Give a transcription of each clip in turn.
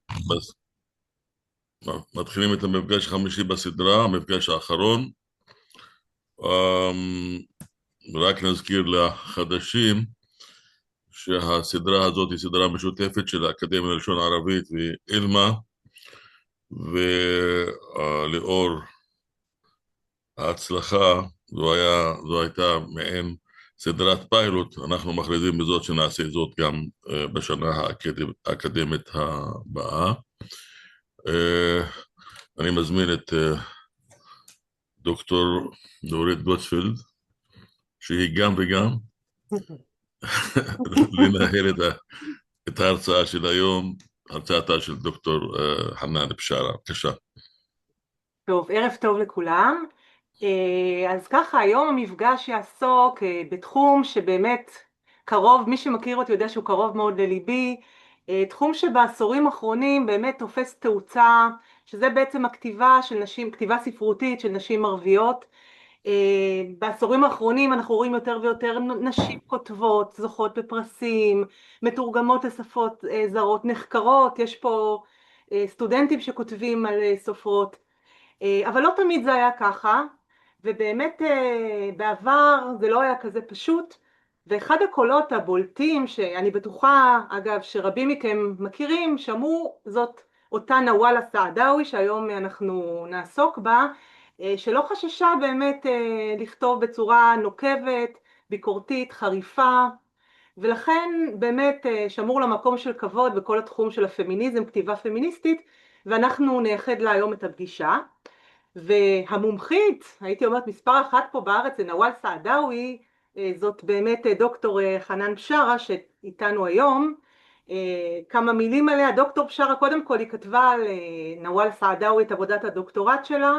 החמישי, מתחילים את המפגש החמישי בסדרה, המפגש האחרון. רק נזכיר לחדשים שהסדרה הזאת היא סדרה משותפת של האקדמיה ללשון ערבית ואילמה, ולאור ההצלחה, זו הייתה מעין סדרת פיילוט, אנחנו מכריזים בזאת שנעשה זאת גם בשנה האקדמית הבאה. אני מזמין את דוקטור דורית גוטפלד, שהיא גם וגם, לנהל את ההרצאה של היום, הרצאתה של דוקטור חנן בשארה. בבקשה. טוב, ערב טוב לכולם. אז ככה, היום המפגש יעסוק בתחום שבאמת קרוב, מי שמכיר אותי יודע שהוא קרוב מאוד לליבי, תחום שבעשורים האחרונים באמת תופס תאוצה, שזה בעצם הכתיבה של נשים, כתיבה ספרותית של נשים ערביות. בעשורים האחרונים אנחנו רואים יותר ויותר נשים כותבות, זוכות בפרסים, מתורגמות לשפות זרות, נחקרות, יש פה סטודנטים שכותבים על סופרות, אבל לא תמיד זה היה ככה, ובאמת בעבר זה לא היה כזה פשוט, ואחד הקולות הבולטים שאני בטוחה, אגב, שרבים מכם מכירים, שמעו, זאת אותה נוואלה סעדאוי, שהיום אנחנו נעסוק בה, שלא חששה באמת לכתוב בצורה נוקבת, ביקורתית, חריפה, ולכן באמת שמור למקום של כבוד בכל התחום של הפמיניזם, כתיבה פמיניסטית, ואנחנו נייחד לה היום את הפגישה. והמומחית, הייתי אומרת מספר אחת פה בארץ, זה נוואל סעדאוי, זאת באמת דוקטור חנן בשארה שאיתנו היום. כמה מילים עליה. דוקטור בשארה, קודם כל היא כתבה על נוואל סעדאוי את עבודת הדוקטורט שלה,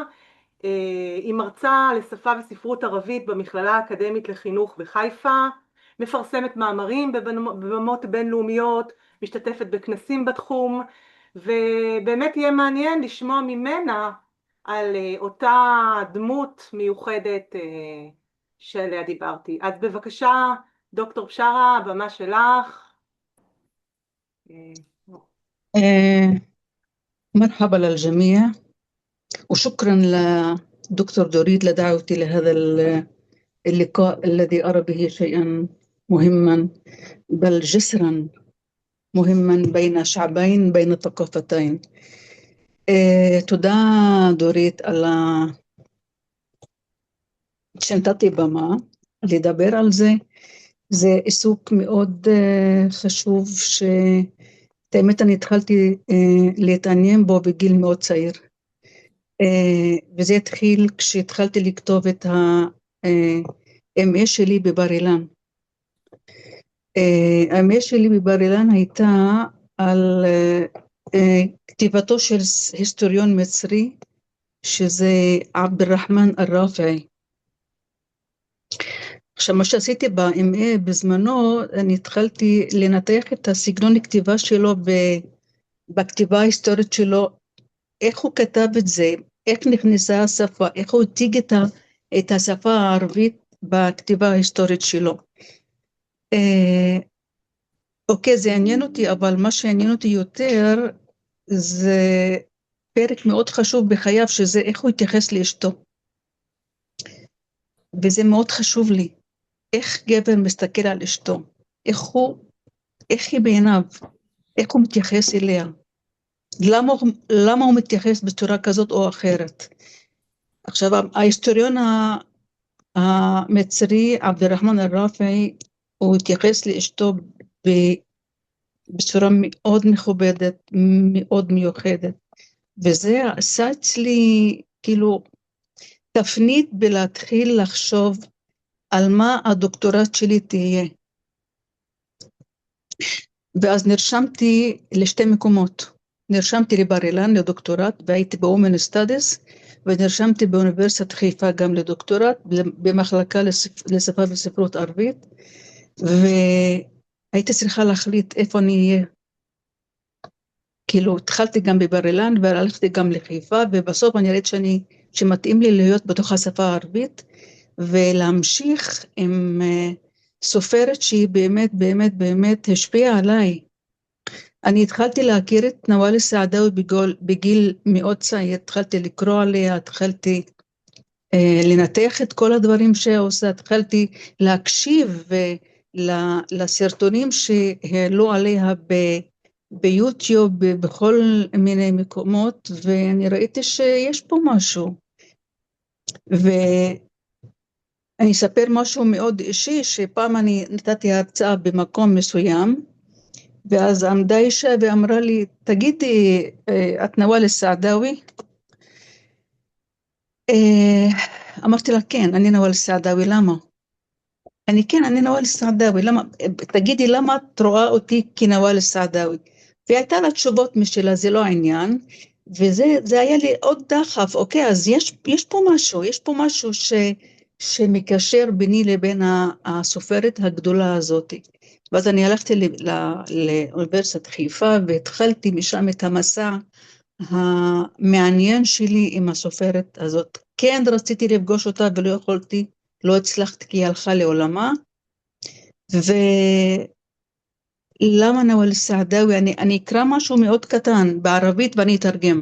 היא מרצה לשפה וספרות ערבית במכללה האקדמית לחינוך בחיפה, מפרסמת מאמרים בבמות בינלאומיות, משתתפת בכנסים בתחום, ובאמת יהיה מעניין לשמוע ממנה על אותה דמות מיוחדת שעליה דיברתי. אז בבקשה, דוקטור בשארה, הבמה שלך. مرحبا للجميع وشكرا لدكتور دوريت لدعوتي لهذا اللقاء الذي أرى به شيئا مهما بل جسرا مهما بين شعبين بين ثقافتين. תודה דורית על שנתתי במה לדבר על זה. זה עיסוק מאוד חשוב האמת אני התחלתי להתעניין בו בגיל מאוד צעיר, וזה התחיל כשהתחלתי לכתוב את ה-MA שלי בבר אילן. ה-MA שלי בבר אילן הייתה על כתיבתו של היסטוריון מצרי, שזה עבד אל-רחמן אל-ראפעי. עכשיו מה שעשיתי ב-MA בזמנו, אני התחלתי לנתח את הסגנון כתיבה שלו בכתיבה ההיסטורית שלו, איך הוא כתב את זה, איך נכנסה השפה, איך הוא הציג את השפה הערבית בכתיבה ההיסטורית שלו. אוקיי, זה עניין אותי, אבל מה שעניין אותי יותר, זה פרק מאוד חשוב בחייו, שזה איך הוא התייחס לאשתו. וזה מאוד חשוב לי, איך גבר מסתכל על אשתו, איך היא בעיניו, איך הוא מתייחס אליה, למה הוא מתייחס בצורה כזאת או אחרת. עכשיו, ההיסטוריון המצרי, עבד אל-רחמן אל-ראפעי, הוא התייחס לאשתו בצורה מאוד מכובדת, מאוד מיוחדת, וזה עשה אצלי כאילו תפנית בלהתחיל לחשוב על מה הדוקטורט שלי תהיה. ואז נרשמתי לשתי מקומות, נרשמתי לבר אילן לדוקטורט, והייתי ב-Women Studies, ונרשמתי באוניברסיטת חיפה גם לדוקטורט, במחלקה לשפה וספרות ערבית, והייתי צריכה להחליט איפה אני אהיה. כאילו התחלתי גם בבר אילן, והלכתי גם לחיפה, ובסוף אני ראיתי שמתאים לי להיות בתוך השפה הערבית, ולהמשיך עם סופרת שהיא באמת באמת באמת השפיעה עליי, אני התחלתי להכיר את נוואל אל-סעדאוי בגיל מאוד צעיר, התחלתי לקרוא עליה, התחלתי לנתח את כל הדברים שעושה, התחלתי להקשיב לסרטונים שהעלו עליה ביוטיוב, בכל מיני מקומות, ואני ראיתי שיש פה משהו. ואני אספר משהו מאוד אישי, שפעם אני נתתי הרצאה במקום מסוים, ואז עמדה אישה ואמרה לי, תגידי, את נוואל אל-סעדאוי? אמרתי לה, כן, אני נוואל אל-סעדאוי, למה? אני נוואל אל-סעדאוי, למה? תגידי, למה את רואה אותי כנוואל אל-סעדאוי? והייתה לה תשובות משלה, זה לא העניין, וזה היה לי עוד דחף, אוקיי, אז יש פה משהו שמקשר ביני לבין הסופרת הגדולה הזאת. ואז אני הלכתי לאוניברסיטת חיפה, והתחלתי משם את המסע המעניין שלי עם הסופרת הזאת. כן, רציתי לפגוש אותה ולא יכולתי, לא הצלחתי כי היא הלכה לעולמה. ולמה נוואל אל-סעדאוי? אני אקרא משהו מאוד קטן בערבית ואני אתרגם.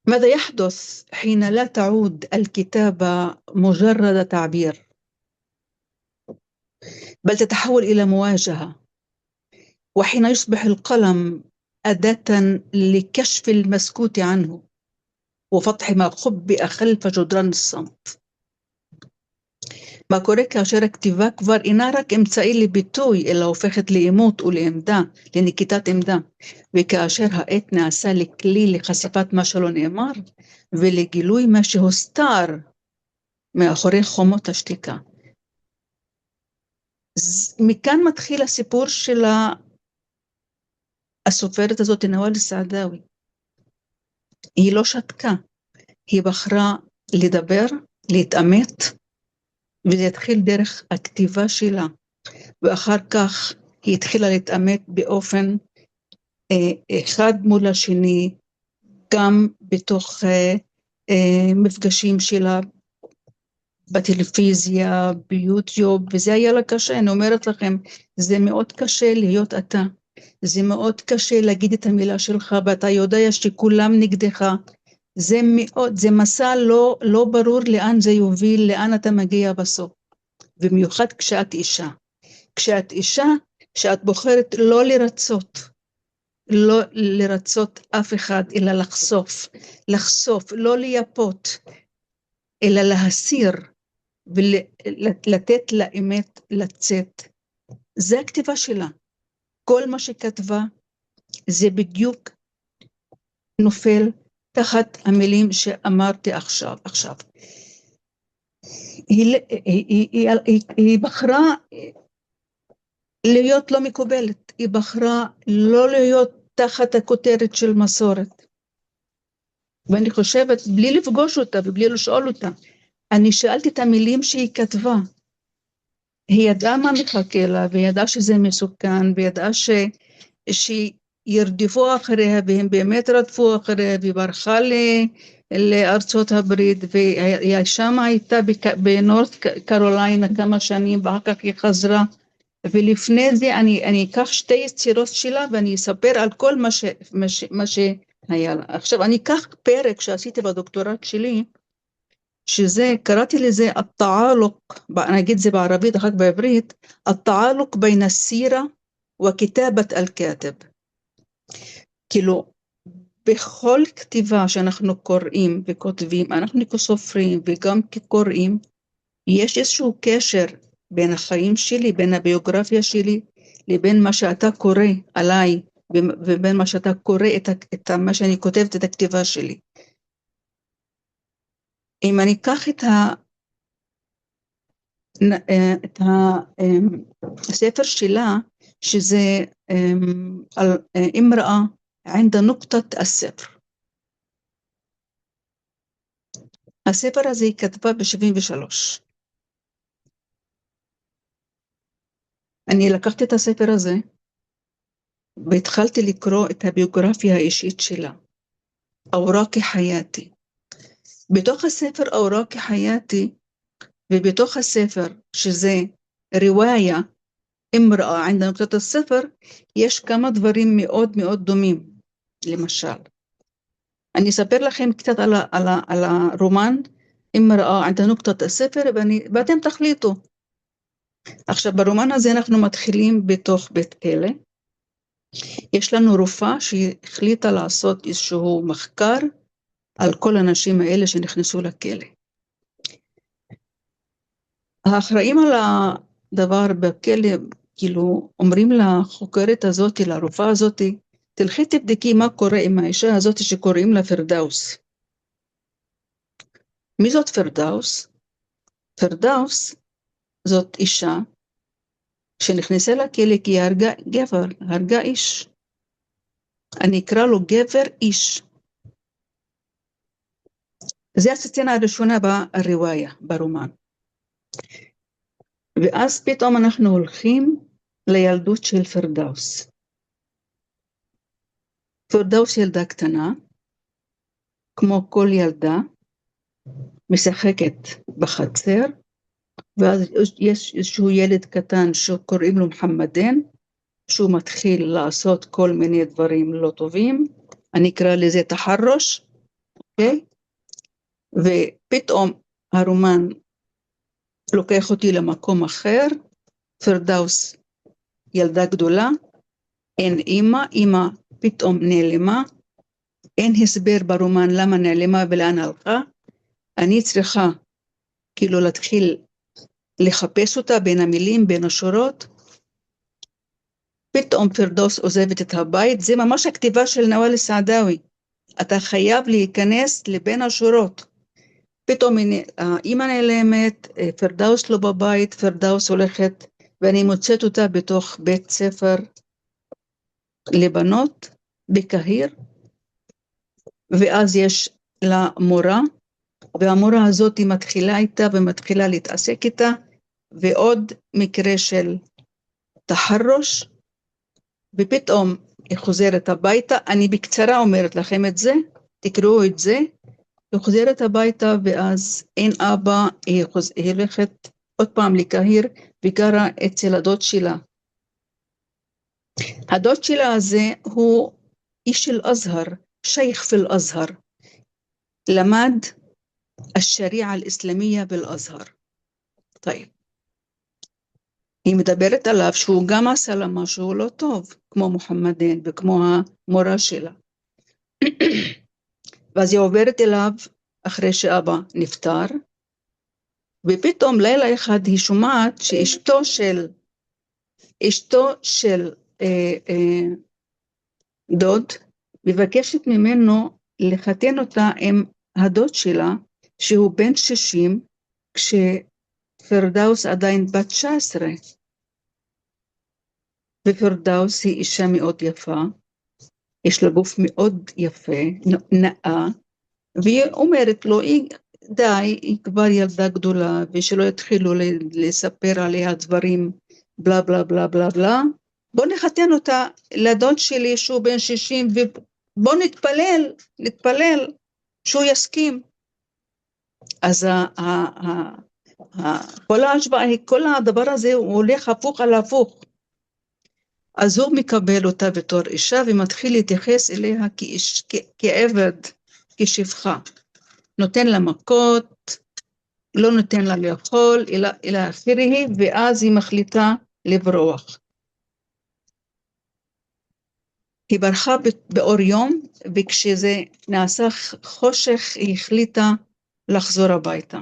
ماذا يحدث حين لا تعود الكتابة مجرد تعبير بل تتحول إلى مواجهة، وحين يصبح القلم أداة لكشف المسكوت عنه وفتح ما خبئ خلف جدران الصمت. מה קורה כאשר הכתיבה כבר אינה רק אמצעי לביטוי, אלא הופכת לאימות ולעמדה, לנקיטת עמדה, וכאשר העת נעשה לכלי לחשיפת מה שלא נאמר, ולגילוי מה שהוסתר מאחורי חומות השתיקה. מכאן מתחיל הסיפור של הסופרת הזאת, נוואל אל-סעדאוי. היא לא שתקה, היא בחרה לדבר, להתאמת, וזה התחיל דרך הכתיבה שלה, ואחר כך היא התחילה להתאמת באופן אחד מול השני, גם בתוך מפגשים שלה בטלוויזיה, ביוטיוב, וזה היה לה קשה. אני אומרת לכם, זה מאוד קשה להיות אתה, זה מאוד קשה להגיד את המילה שלך, ואתה יודע שכולם נגדך, זה מסע לא ברור לאן זה יוביל, לאן אתה מגיע בסוף, במיוחד כשאת אישה. כשאת אישה, שאת בוחרת לא לרצות אף אחד, אלא לחשוף, לא לייפות, אלא להסיר, ולתת לאמת לצאת. זה הכתיבה שלה. כל מה שכתבה, זה בדיוק נופל תחת המילים שאמרתי עכשיו. היא בחרה להיות לא מקובלת, היא בחרה לא להיות תחת הכותרת של מסורת. ואני חושבת, בלי לפגוש אותה ובלי לשאול אותה, אני שאלתי את המילים שהיא כתבה. היא ידעה מה מחכה לה, והיא ידעה שזה מסוכן, והיא ידעה שירדפו אחריה, והם באמת רדפו אחריה, והיא ברחה לארצות הברית, והיא שם הייתה בנורת קרוליינה כמה שנים, ואחר כך היא חזרה, ולפני זה אני אקח שתי יצירות שלה, ואני אספר על כל מה שהיה לה. עכשיו, אני אקח פרק שעשיתי בדוקטורט שלי, שזה, קראתי לזה, התעלוק, אני אגיד זה בערבית, אחר כך בעברית, התעלוק בין הסירה וכתיבת אל-כתב. כאילו, בכל כתיבה שאנחנו קוראים וכותבים, אנחנו כסופרים וגם כקוראים, יש איזשהו קשר בין החיים שלי, בין הביוגרפיה שלי, לבין מה שאתה קורא עליי, ובין מה שאתה קורא את מה שאני כותבת, את הכתיבה שלי. אם אני אקח את הספר שלה, שזה אמראה ענדה נוקטת הספר. הספר הזה היא כתבה ב-73. אני לקחתי את הספר הזה, והתחלתי לקרוא את הביוגרפיה האישית שלה. אוראקי חייתי. בתוך הספר אוראקי חייתי, ובתוך הספר שזה ריוויה, אמראה עند נקודת הספר, יש כמה דברים מאוד מאוד דומים. למשל, אני אספר לכם קצת על הרומן אמראה עند נקודת הספר, ואתם תחליטו. עכשיו, ברומן הזה אנחנו מתחילים בתוך בית כלא. יש לנו רופאה שהחליטה לעשות איזשהו מחקר על כל האנשים האלה שנכנסו לכלא. האחראים על הדבר בכלא, כאילו, אומרים לחוקרת הזאת, לרופאה הזאת, תלכי תבדקי מה קורה עם האישה הזאת שקוראים לה פרדאוס. מי זאת פרדאוס? פרדאוס זאת אישה שנכנסה לכלא כי היא הרגה גבר, הרגה איש. אני אקרא לו גבר איש. זה הסצנה הראשונה ברוויה, ברומן. ואז פתאום אנחנו הולכים לילדות של פרדאוס. פרדאוס ילדה קטנה, כמו כל ילדה, משחקת בחצר, ואז יש איזשהו ילד קטן שקוראים לו מוחמדן, שהוא מתחיל לעשות כל מיני דברים לא טובים, אני אקרא לזה תחרוש, אוקיי? ופתאום הרומן לוקח אותי למקום אחר, פרדאוס ילדה גדולה, אין אמא פתאום נעלמה, אין הסבר ברומן למה נעלמה ולאן הלכה, אני צריכה כאילו להתחיל לחפש אותה בין המילים, בין השורות. פתאום פרדאוס עוזבת את הבית, זה ממש הכתיבה של נואל סעדאוי, אתה חייב להיכנס לבין השורות. פתאום האמא נעלמת, פרדאוס לא בבית, פרדאוס הולכת, ואני מוצאת אותה בתוך בית ספר לבנות בקהיר, ואז יש לה מורה, והמורה הזאת היא מתחילה איתה ומתחילה להתעסק איתה, ועוד מקרה של תחרוש, ופתאום היא חוזרת הביתה, אני בקצרה אומרת לכם את זה, תקראו את זה, היא חוזרת הביתה ואז אין אבא, היא הולכת עוד פעם לקהיר וגרה אצל הדוד שלה. הדוד שלה הזה הוא איש של אזהר, שייך פיל אזהר, למד השריעה האסלאמיה באל-אזהר. טוב. היא מדברת עליו שהוא גם עשה לה משהו לא טוב, כמו מוחמדן וכמו המורה שלה. ואז היא עוברת אליו אחרי שאבא נפטר, ופתאום לילה אחד היא שומעת שאשתו של דוד מבקשת ממנו לחתן אותה עם הדוד שלה, שהוא בן 60, כשפרדאוס עדיין בת 19. ופרדאוס היא אישה מאוד יפה, יש לה גוף מאוד יפה, נאה, והיא אומרת לו, די, היא כבר ילדה גדולה, ושלא יתחילו לספר עליה דברים, בלה בלה בלה בלה בלה, בוא נחתן אותה לדוד שלי שהוא בן 60, ובוא נתפלל שהוא יסכים. אז כל ההשוואה, כל הדבר הזה הוא הולך הפוך על הפוך. אז הוא מקבל אותה בתור אישה ומתחיל להתייחס אליה כעבד, כשפחה. נותן לה מכות, לא נותן לה לאכול, אלא אחרי, ואז היא מחליטה לברוח. היא ברחה באור יום, וכשזה נעשה חושך, היא החליטה לחזור הביתה.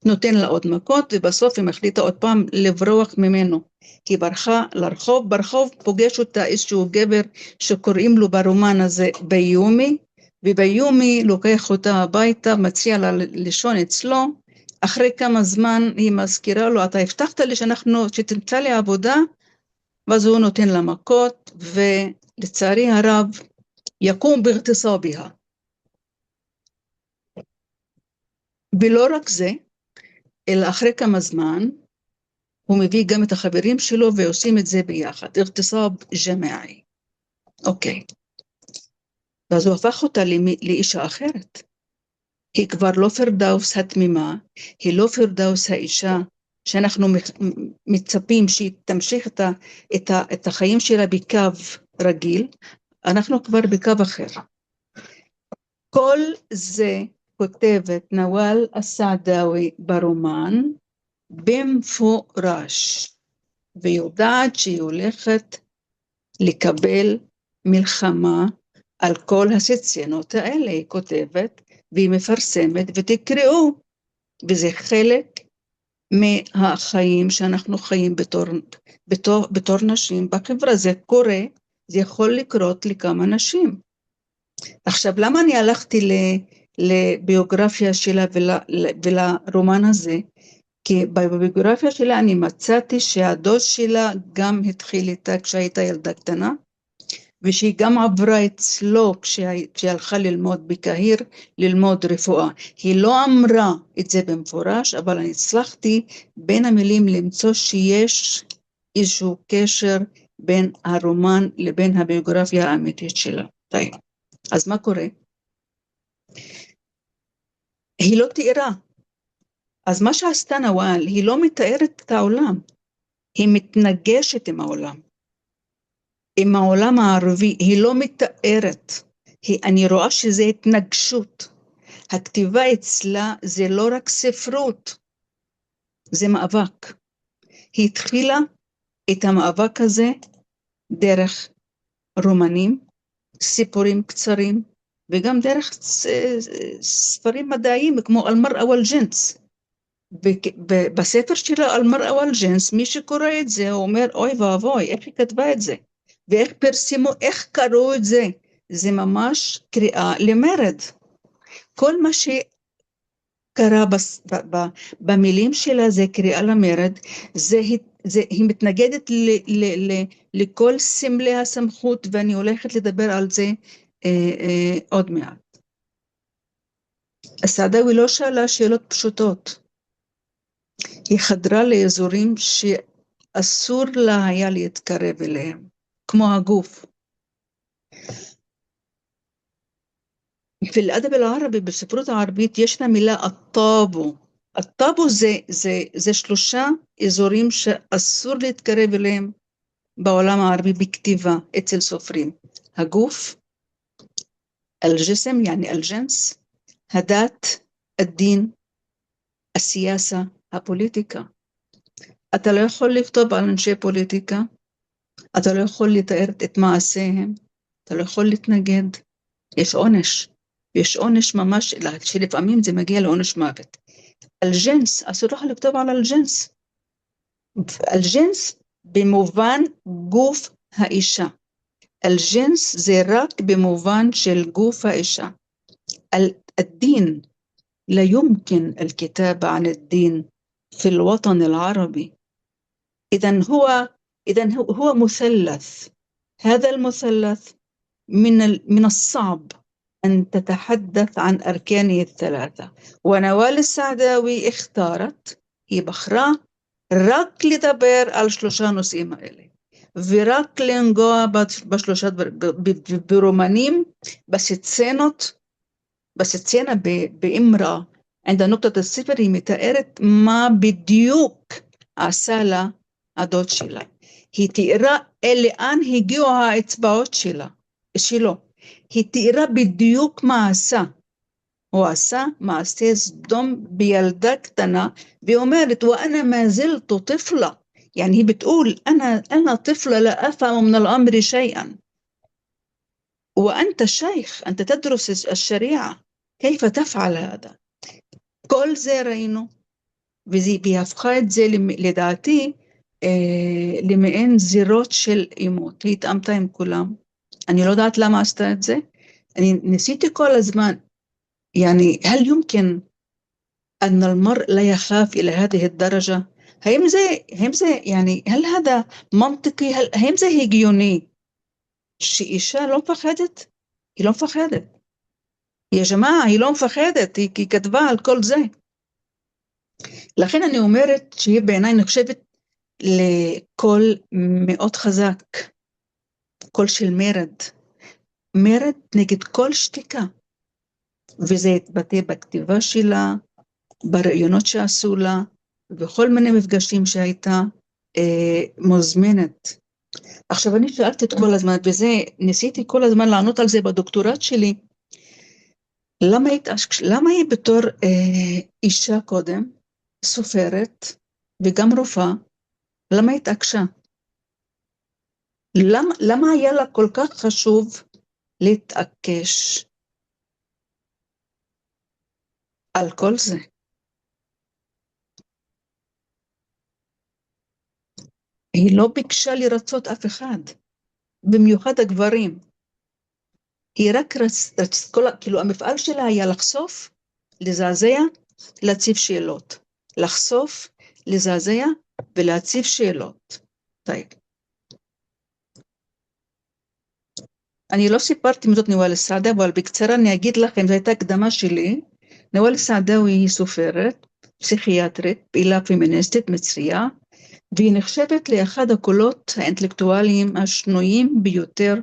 נותן לה עוד מכות, ובסוף היא מחליטה עוד פעם לברוח ממנו. היא ברחה לרחוב, ברחוב פוגש אותה איזשהו גבר שקוראים לו ברומן הזה ביומי, וביומי לוקח אותה הביתה, מציע לה לישון אצלו, אחרי כמה זמן היא מזכירה לו, אתה הבטחת לי שתמצא לי עבודה, ואז הוא נותן לה מכות, ולצערי הרב יקום באגתסאביה. ולא רק זה, אלא אחרי כמה זמן, הוא מביא גם את החברים שלו ועושים את זה ביחד, אגתסאב ג'מאעי. אוקיי. ואז הוא הפך אותה לאישה אחרת. היא כבר לא פרדאוס התמימה, היא לא פרדאוס האישה שאנחנו מצפים שהיא תמשיך את החיים שלה בקו רגיל, אנחנו כבר בקו אחר. כל זה כותבת נוואל אל-סעדאוי ברומן במפורש, ויודעת שהיא הולכת לקבל מלחמה על כל הסצנות האלה, היא כותבת והיא מפרסמת, ותקראו, וזה חלק מהחיים שאנחנו חיים בתור נשים בחברה. זה קורה, זה יכול לקרות לכמה נשים. עכשיו, למה אני הלכתי לביוגרפיה שלה ולרומן הזה? כי בביוגרפיה שלה אני מצאתי שהדוד שלה גם התחיל איתה כשהייתה ילדה קטנה, ושהיא גם עברה אצלו כשהיא הלכה ללמוד בקהיר, ללמוד רפואה. היא לא אמרה את זה במפורש, אבל אני הצלחתי בין המילים למצוא שיש איזשהו קשר בין הרומן לבין הביוגרפיה האמיתית שלה. אז מה קורה? היא לא תיארה. אז מה שעשתה נוואל, היא לא מתארת את העולם, היא מתנגשת עם העולם. עם העולם הערבי, היא לא מתארת, אני רואה שזה התנגשות. הכתיבה אצלה זה לא רק ספרות, זה מאבק. היא התחילה את המאבק הזה דרך רומנים, סיפורים קצרים, וגם דרך ספרים מדעיים כמו אל-מראה ואל-ג'נס. בספר שלה אל-מראה ואל-ג'נס, מי שקורא את זה הוא אומר, אוי ואבוי, איך היא כתבה את זה? ואיך פרסמו, איך קראו את זה? זה ממש קריאה למרד. כל מה שקרה במילים שלה זה קריאה למרד, היא מתנגדת לכל סמלי הסמכות, ואני הולכת לדבר על זה עוד מעט. אל-סעדאוי לא שאלה שאלות פשוטות. היא חדרה לאזורים שאסור לה היה להתקרב אליהם. כמו הגוף. באלאדב אל-ערבי, בספרות הערבית, ישנה מילה הטאבו. הטאבו זה 3 אזורים שאסור להתקרב אליהם בעולם הערבי בכתיבה, אצל סופרים. הגוף, אל-ג'סם, يعني אל-ג'נס, הדת, הדין, הסיאסה, הפוליטיקה. אתה לא יכול לכתוב על אנשי פוליטיקה, אתה לא יכול לתאר את מעשיהם, אתה לא יכול להתנגד, יש עונש, יש עונש ממש, שלפעמים זה מגיע לעונש מוות. אל-ג'נס, אסור לך לכתוב על אל-ג'נס. אל-ג'נס במובן גוף האישה. אל-ג'נס זה רק במובן של גוף האישה. الدين لا يمكن الكتابة عن الدين في الوطن العربي. إذن هو مثلث. هذا المثلث من الصعب أن تتحدث عن أركانه الثلاثة. ونوال السعداوي اختارت هي בחרה רק לדבר על 3 נושאים האלה, ורק לנגוע בשלושה ברומנים, בסצנה באמרה, עند נקודת הספר היא מתארת מה בדיוק עשה לה הדוד שלה. היא תיארה לאן הגיעו האצבעות שלו. היא תיארה בדיוק מה עשה. הוא עשה מעשה סדום בילדה קטנה, והיא אומרת, ואנה מה זלת طفلة. يعني هي بتقول أنا طفلة لا أفهم من الأمر شيئا. وأنت شيخ، أنت تدرس الشريعة، كيف تفعل هذا؟ כל זה ראינו, והיא הפכה את זה לדעתי למעין זירות של אימות. היא התאמתה עם כולם. אני לא יודעת למה עשתה את זה. אני ניסיתי כל הזמן, يعني هل يمكن أن المرء لا يخاف إلى هذه الدرجة؟ هم زي يعني هل هذا منطقي؟ هم زي هجيوني שאישה לא מפחדת? היא לא מפחדת. يا جماعة היא לא מפחדת, היא כתבה על כל זה. לכן אני אומרת שהיא בעיניי נחשבת לקול מאוד חזק, קול של מרד נגד כל שתיקה. וזה התבטא בכתיבה שלה, ברעיונות שעשו לה, וכל מיני מפגשים שהייתה מוזמנת. עכשיו אני שאלתי את כל הזמן, וזה ניסיתי כל הזמן לענות על זה בדוקטורט שלי, למה היא בתור אישה קודם, סופרת וגם רופאה, למה התעקשה? למה היה לה כל כך חשוב להתעקש על כל זה? היא לא ביקשה לרצות אף אחד, במיוחד הגברים. היא רק כאילו המפעל שלה היה לחשוף, לזעזע, להציב שאלות. לחשוף, לזעזע ולהציב שאלות. טוב. אני לא סיפרתי מזאת נוואל סעדה, אבל בקצרה אני אגיד לכם, זו הייתה הקדמה שלי. נוואל סעדה היא סופרת, פסיכיאטרית, פעילה פמיניסטית מצריה, והיא נחשבת לאחד הקולות האינטלקטואליים השנויים ביותר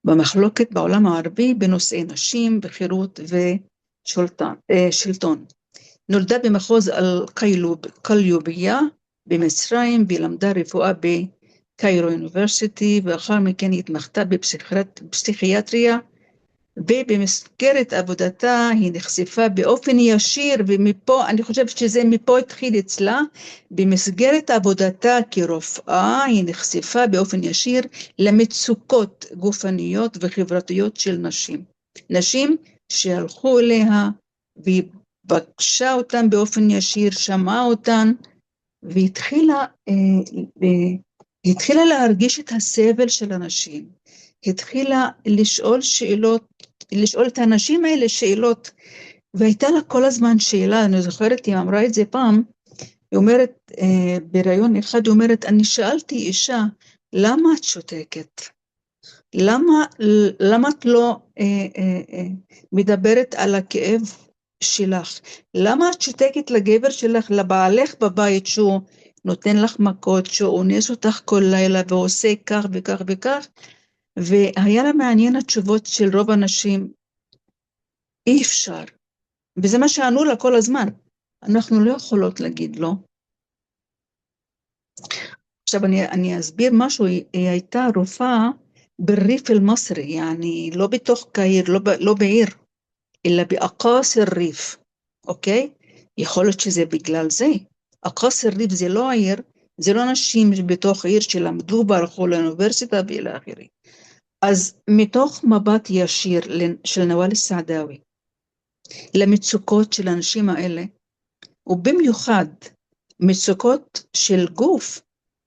במחלוקת בעולם הערבי בנושאי נשים, בחירות ושלטון. נולדה במחוז אל-קליוביה במצרים, והיא למדה רפואה בקיירו אוניברסיטי, ואחר מכן היא התמחתה בפסיכיאטריה, ובמסגרת עבודתה היא נחשפה באופן ישיר, ומפה, אני חושבת שזה מפה התחיל אצלה, במסגרת עבודתה כרופאה היא נחשפה באופן ישיר למצוקות גופניות וחברתיות של נשים. נשים שהלכו אליה והיא פגשה אותן באופן ישיר, שמעה אותן, והתחילה להרגיש את הסבל של אנשים. התחילה לשאול את האנשים האלה שאלות, והייתה לה כל הזמן שאלה, אני זוכרת, היא אמרה את זה פעם, היא אומרת, בראיון אחד, היא אומרת, אני שאלתי אישה, למה את שותקת? למה את לא מדברת על הכאב שלך? למה את שותקת לגבר שלך, לבעלך בבית, שהוא נותן לך מכות, שהוא אונס אותך כל לילה, ועושה כך וכך וכך, והיה לה מעניין התשובות של רוב האנשים, אי אפשר. וזה מה שענו לה כל הזמן. אנחנו לא יכולות להגיד לא. עכשיו אני אסביר משהו, היא הייתה רופאה בריף אל-מסרי, يعني לא בתוך קהיר, לא בעיר, אלא באקאס אל-ריף, אוקיי? יכול להיות שזה בגלל זה. אקאס אל-ריף זה לא העיר, זה לא אנשים בתוך עיר שלמדו והלכו לאוניברסיטה ואלה אחרים. אז מתוך מבט ישיר של נוואל סעדאווי, למצוקות של האנשים האלה, ובמיוחד מצוקות של גוף,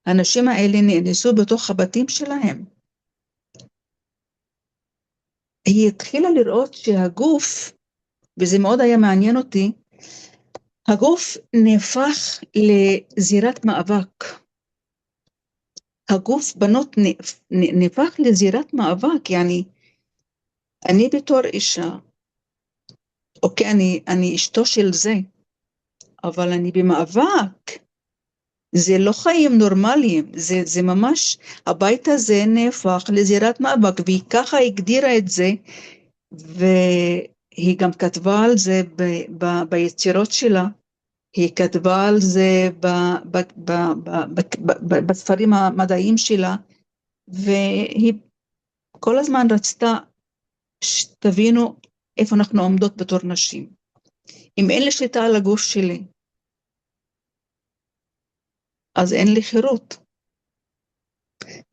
האנשים האלה נאנסו בתוך הבתים שלהם. היא התחילה לראות שהגוף, וזה מאוד היה מעניין אותי, הגוף נהפך לזירת מאבק. הגוף בנות נהפך לזירת מאבק, يعني אני בתור אישה, אוקיי, אני אשתו של זה, אבל אני במאבק, זה לא חיים נורמליים, זה ממש, הבית הזה נהפך לזירת מאבק, והיא ככה הגדירה את זה, והיא גם כתבה על זה ביצירות שלה, היא כתבה על זה בספרים המדעיים שלה, והיא כל הזמן רצתה שתבינו איפה אנחנו עומדות בתור נשים. אם אין לי שליטה על הגוף שלי, אז אין לי חירות.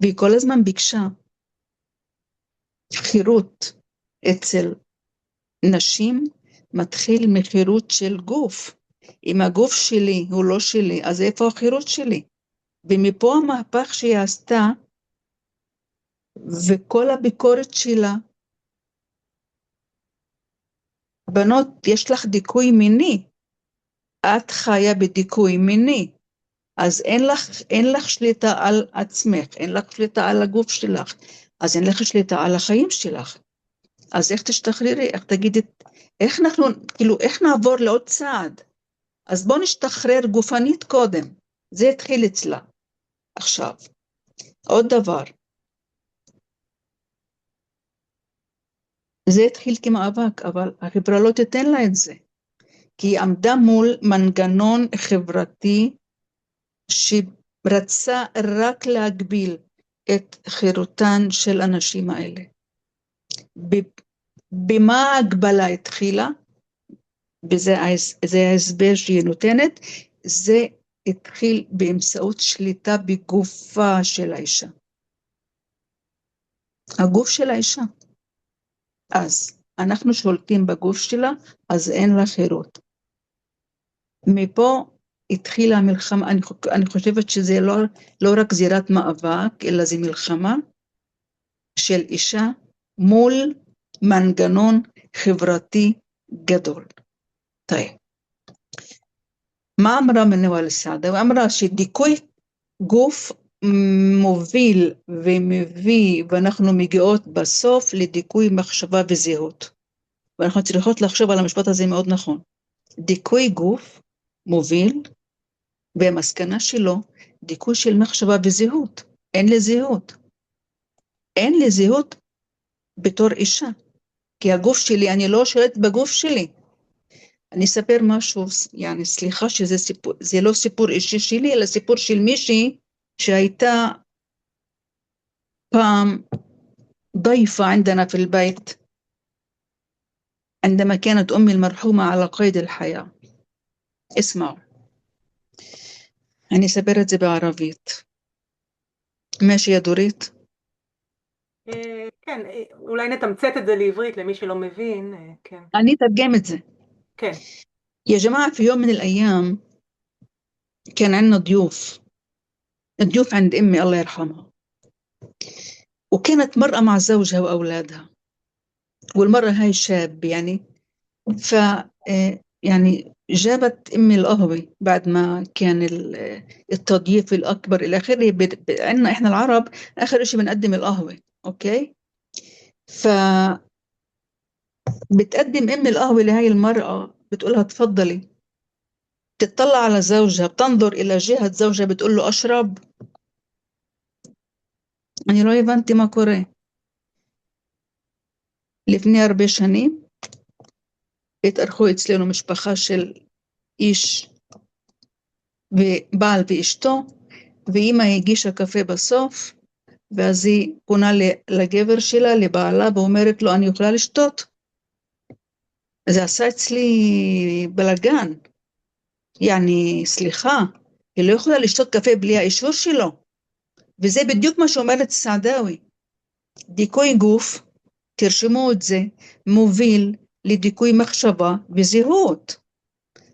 והיא כל הזמן ביקשה חירות אצל נשים, מתחיל מחירות של גוף. אם הגוף שלי הוא לא שלי, אז איפה החירות שלי? ומפה המהפך שהיא עשתה, וכל הביקורת שלה, בנות, יש לך דיכוי מיני, את חיה בדיכוי מיני, אז אין לך שליטה על עצמך, אין לך שליטה על הגוף שלך, אז אין לך שליטה על החיים שלך. אז איך תשתחררי, איך תגידי, איך נעבור לעוד צעד? אז בוא נשתחרר גופנית קודם, זה התחיל אצלה. עכשיו, עוד דבר, זה התחיל כמאבק, אבל החברה לא תיתן לה את זה, כי היא עמדה מול מנגנון חברתי שרצה רק להגביל את חירותן של הנשים האלה. במה ההגבלה התחילה? זה ההסבר שהיא נותנת, זה התחיל באמצעות שליטה בגופה של האישה. הגוף של האישה. אז אנחנו שולטים בגוף שלה, אז אין לה חירות. מפה התחילה המלחמה, אני חושבת שזה לא רק זירת מאבק, אלא זה מלחמה של אישה מול מנגנון חברתי גדול. طيب. מה אמרה מנואל סעדה? היא אמרה שדיכוי גוף מוביל ומביא, ואנחנו מגיעות בסוף לדיכוי מחשבה וזהות. ואנחנו צריכות לחשוב על המשפט הזה מאוד נכון. דיכוי גוף מוביל, והמסקנה שלו, דיכוי של מחשבה וזהות. אין לי זהות. אין לי זהות בתור אישה. כי הגוף שלי, אני לא שולטת בגוף שלי. אני אספר משהו, يعني סליחה שזה סיפור, זה לא סיפור אישי שלי, אלא סיפור של מישהי שהייתה פעם ضيفة عندنا في البيت عندما كانت أمي المرحومة على قيد الحياة. اسمعوا. אני אספר את זה בערבית. ماشي يا דורית? כן, אולי נתמצת את זה לעברית למי שלא מבין, כן. אני אתרגם את זה. כן. يا جماعة في يوم من الأيام كان عندنا ضيوف عند أمي الله يرحمها، وكانت مرأة مع زوجها وأولادها، والمرة هاي شاب يعني يعني جابت أمي القهوة بعد ما كان التضييف الأكبر إلى آخره. عندنا إحنا العرب آخر إشي بنقدم القهوة، أوكي؟ بتقدم أمي القهوة لهاي المرأة، بتقولها تفضلي. بتطلع على زوجها، بتنظر إلى جهة زوجها، بتقول له أشرب. אני לא הבנתי מה קורה. לפני הרבה שנים התארחו אצלנו משפחה של איש ובעל ואשתו, ואמא הגישה קפה בסוף, ואז היא פונה לגבר שלה, לבעלה, ואומרת לו, אני יכולה לשתות? זה עשה אצלי בלגן. يعني סליחה, היא לא יכולה לשתות קפה בלי האישור שלו. וזה בדיוק מה שאומרת סעדאוי. דיכוי גוף, תרשמו את זה, מוביל לדיכוי מחשבה וזהות.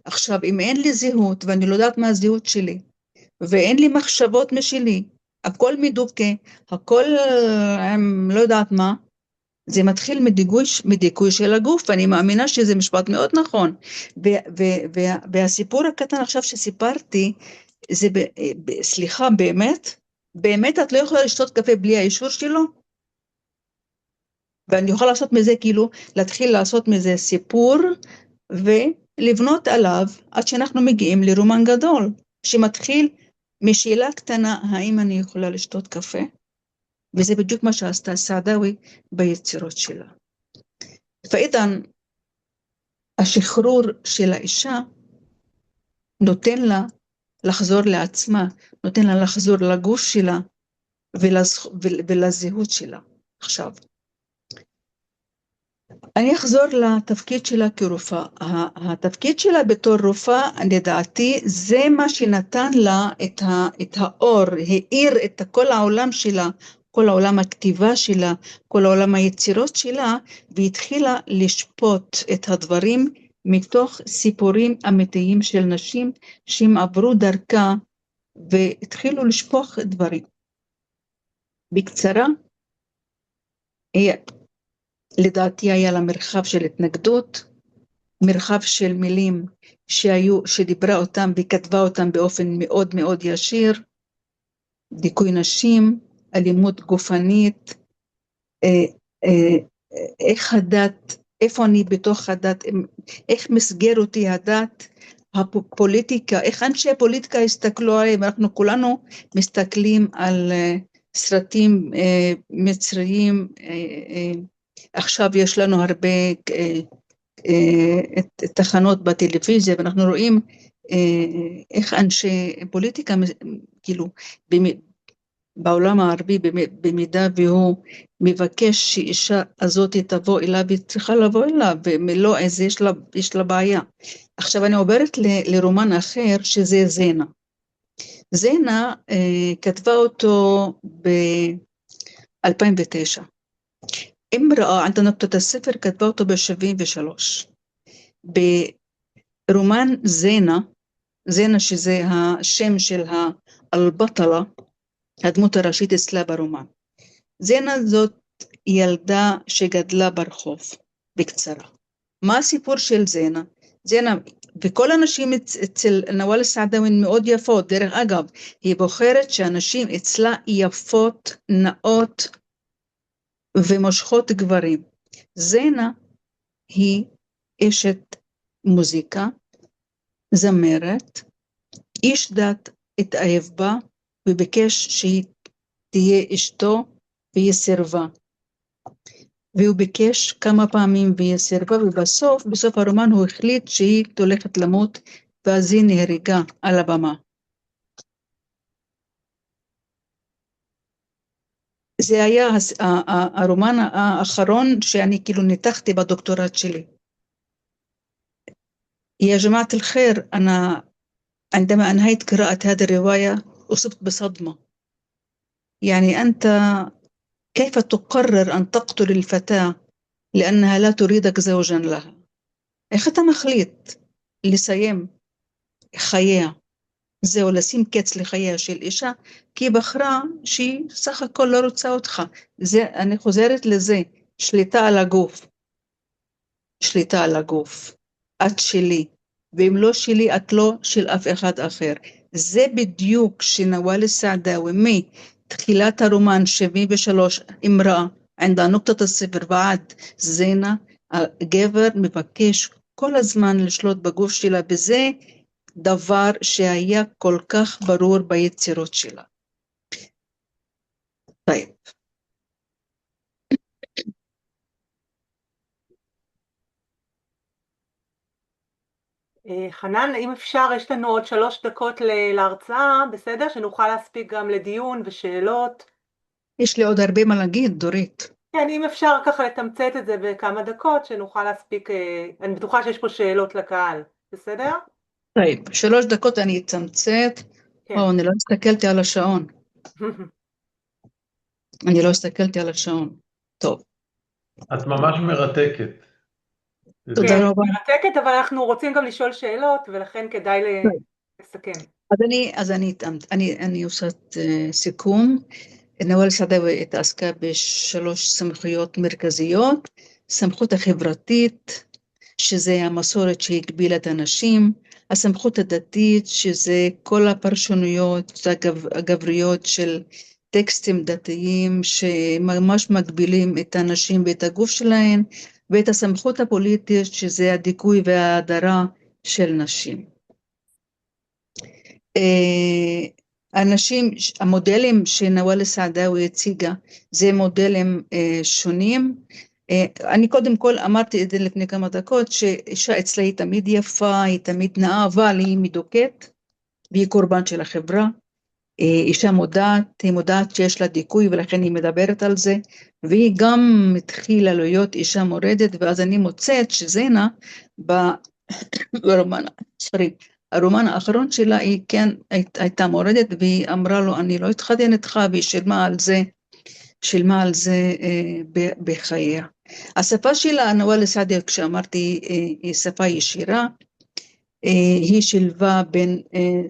עכשיו, אם אין לי זהות, ואני לא יודעת מה הזהות שלי, ואין לי מחשבות משלי, הכל מדוכא, הכל לא יודעת מה, זה מתחיל מדיכוי של הגוף, ואני מאמינה שזה משפט מאוד נכון. והסיפור הקטן עכשיו שסיפרתי, זה, סליחה, באמת את לא יכולה לשתות קפה בלי האישור שלו? ואני יכולה לעשות מזה כאילו, להתחיל לעשות מזה סיפור, ולבנות עליו, עד שאנחנו מגיעים לרומן גדול, שמתחיל משאלה קטנה, האם אני יכולה לשתות קפה? וזה בדיוק מה שעשתה סעדאוי ביצירות שלה. ואיתן, השחרור של האישה נותן לה לחזור לעצמה, נותן לה לחזור לגוף שלה ולזהות שלה. עכשיו, אני אחזור לתפקיד שלה כרופאה. התפקיד שלה בתור רופאה, לדעתי, זה מה שנתן לה את האור, האיר את כל העולם שלה, כל העולם הכתיבה שלה, כל העולם היצירות שלה, והתחילה לשפוט את הדברים מתוך סיפורים אמיתיים של נשים שהם עברו דרכה והתחילו לשפוך דברים. בקצרה, לדעתי היה לה מרחב של התנגדות, מרחב של מילים שדיברה אותם וכתבה אותם באופן מאוד מאוד ישיר, דיכוי נשים, אלימות גופנית, איך הדת, איפה אני בתוך הדת, איך מסגר אותי הדת, הפוליטיקה, איך אנשי הפוליטיקה הסתכלו עליהם, אנחנו כולנו מסתכלים על סרטים מצריים, עכשיו יש לנו הרבה תחנות בטלוויזיה, ואנחנו רואים איך אנשי פוליטיקה, כאילו, בעולם הערבי, במידה והוא מבקש שאישה הזאת תבוא אליו, היא צריכה לבוא אליו, ומלא אז יש לה בעיה. עכשיו אני עוברת לרומן אחר, שזה זנה. זנה כתבה אותו ב-2009. امرأة عند نقطة الصفر كتبه אותו ב-73. ברומן זנה שזה השם של البطلة, הדמות הראשית אצלה ברומן. זנה זאת ילדה שגדלה ברחוב, בקצרה. מה הסיפור של זנה? זנה, וכל הנשים אצל נוואל סעדאווי מאוד יפות, דרך אגב, היא בוחרת שאנשים אצלה יפות, נאות ומושכות גברים. זנה היא אשת מוזיקה, זמרת, איש דת התאהב בה, וביקש שהיא תהיה אשתו, והיא סירבה. והוא ביקש כמה פעמים והיא סירבה, בסוף הרומן הוא החליט שהיא הולכת למות, ואז היא נהרגה על הבמה. זה היה הרומן האחרון שאני כאילו ניתחתי בדוקטורט שלי. يا جماعة الخير، أنا عندما أنهيت قراءة هذه الرواية أصبت بصدمة. يعني أنت كيف تقرر أن تقتل الفتاة لأنها لا تريدك زوجا لها؟ איך אתה מחליט לסיים חייה, זהו לשים קץ לחייה של אישה, כי היא בחרה שהיא סך הכל לא רוצה אותך. אני חוזרת לזה, שליטה על הגוף. שליטה על הגוף. את שלי, ואם לא שלי, את לא של אף אחד אחר. זה בדיוק שנוואל סעדאווי מתחילת הרומן 73 אמרה, ענדה נוקטת הספר ועד זנה, הגבר מבקש כל הזמן לשלוט בגוף שלה, וזה דבר שהיה כל כך ברור ביצירות שלה. טוב. חנן, אם אפשר, יש לנו עוד 3 דקות להרצאה, בסדר? שנוכל להספיק גם לדיון ושאלות. יש לי עוד הרבה מה להגיד, דורית. כן, אם אפשר ככה לתמצת את זה בכמה דקות, שנוכל להספיק, אני בטוחה שיש פה שאלות לקהל, בסדר? טוב, 3 דקות אני אתמצת. כן. אני לא הסתכלתי על השעון. אני לא הסתכלתי על השעון. טוב. את ממש מרתקת. תודה רבה. מרתקת, אבל אנחנו רוצים גם לשאול שאלות, ולכן כדאי לסכם. אז אני עושה סיכום. נוואל סעדאווי התעסקה ב3 סמכויות מרכזיות. סמכות החברתית, שזה המסורת שהגבילה את הנשים, הסמכות הדתית, שזה כל הפרשנויות הגבריות של טקסטים דתיים שממש מגבילים את הנשים ואת הגוף שלהן, ואת הסמכות הפוליטית, שזה הדיכוי וההדרה של נשים. המודלים שנוואל סעדאווי הציגה, זה מודלים שונים. אני קודם כל אמרתי את זה לפני כמה דקות, שאישה אצלה היא תמיד יפה, היא תמיד נאה, אבל היא מדוכאת, והיא קורבן של החברה. אישה היא מודעת שיש לה דיכוי, ולכן היא מדברת על זה, והיא גם מתחילה להיות אישה מורדת, ואז אני מוצאת שזנה, הרומן האחרון שלה היא כן הייתה מורדת, והיא אמרה לו אני לא אתחתן איתך, והיא שילמה על זה בחייה. השפה שלה, נוואל סעדאווי, כשאמרתי, היא שפה ישירה, היא שילבה בין